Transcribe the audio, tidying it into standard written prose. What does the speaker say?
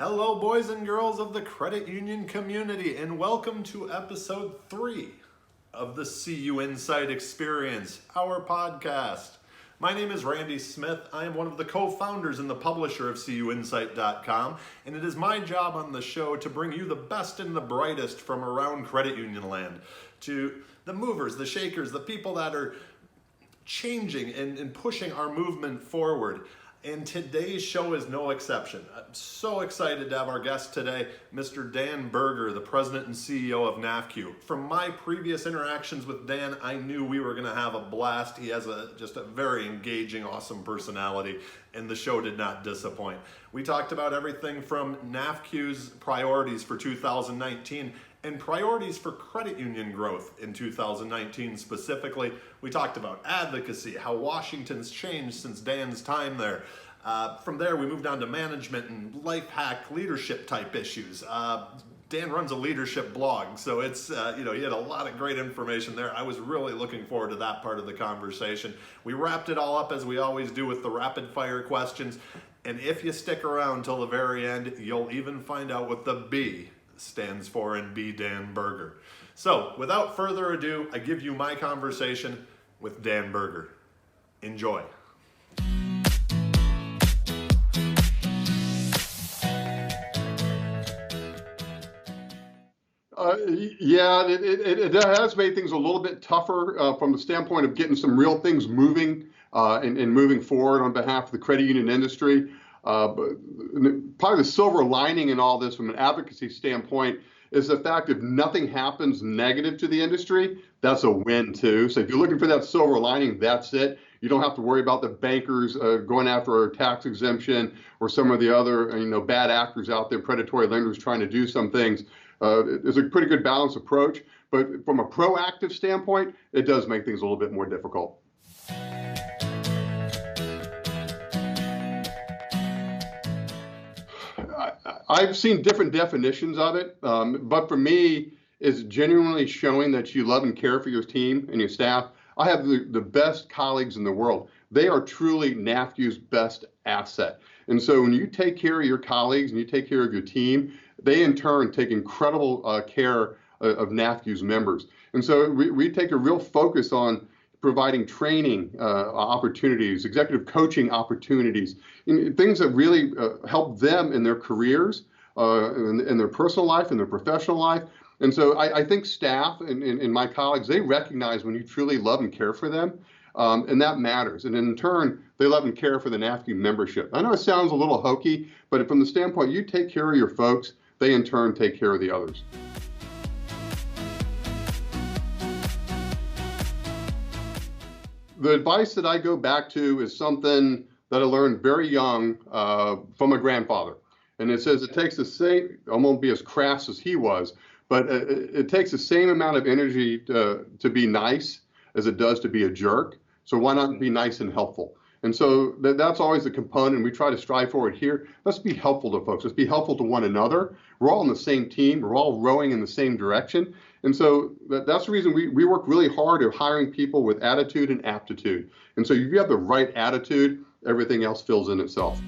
Hello, boys and girls of the credit union community, and welcome to episode 3 of the CUInsight Experience, our podcast. My name is Randy Smith. I am one of the co-founders and the publisher of CUInsight.com, and it is my job on the show to bring you the best and the brightest from around credit union land, to the movers, the shakers, the people that are changing and pushing our movement forward. And today's show is no exception. I'm so excited to have our guest today, Mr. Dan Berger, the president and CEO of NAFCU. From my previous interactions with Dan, I knew we were going to have a blast. He has just a very engaging, awesome personality, and the show did not disappoint. We talked about everything from NAFCU's priorities for 2019 and priorities for credit union growth in 2019 specifically. We talked about advocacy, how Washington's changed since Dan's time there. From there, we moved on to management and life hack leadership type issues. Dan runs a leadership blog, so it's, he had a lot of great information there. I was really looking forward to that part of the conversation. We wrapped it all up as we always do with the rapid fire questions. And if you stick around till the very end, you'll even find out what the B stands for in B. Dan Berger. So without further ado, I give you my conversation with Dan Berger. Enjoy. It has made things a little bit tougher from the standpoint of getting some real things moving and moving forward on behalf of the credit union industry. But probably the silver lining in all this from an advocacy standpoint is the fact if nothing happens negative to the industry, that's a win too. So if you're looking for that silver lining, that's it. You don't have to worry about the bankers going after a tax exemption or some of the other bad actors out there, predatory lenders trying to do some things. It's a pretty good balanced approach, but from a proactive standpoint, it does make things a little bit more difficult. I've seen different definitions of it, but for me, it's genuinely showing that you love and care for your team and your staff. I have the best colleagues in the world. They are truly NAFCU's best asset. And so when you take care of your colleagues and you take care of your team, they in turn take incredible care of NAFCU's members. And so we take a real focus on providing training opportunities, executive coaching opportunities, things that really help them in their careers, in their personal life, in their professional life. And so I think staff and my colleagues, they recognize when you truly love and care for them, and that matters. And in turn, they love and care for the NAFCU membership. I know it sounds a little hokey, but from the standpoint you take care of your folks, they in turn take care of the others. The advice that I go back to is something that I learned very young from my grandfather. And it says it takes the same, I won't be as crass as he was, but it takes the same amount of energy to be nice as it does to be a jerk. So why not be nice and helpful? And so that's always the component we try to strive for it here. Let's be helpful to folks. Let's be helpful to one another. We're all on the same team. We're all rowing in the same direction. And so that's the reason we work really hard at hiring people with attitude and aptitude. And so if you have the right attitude, everything else fills in itself.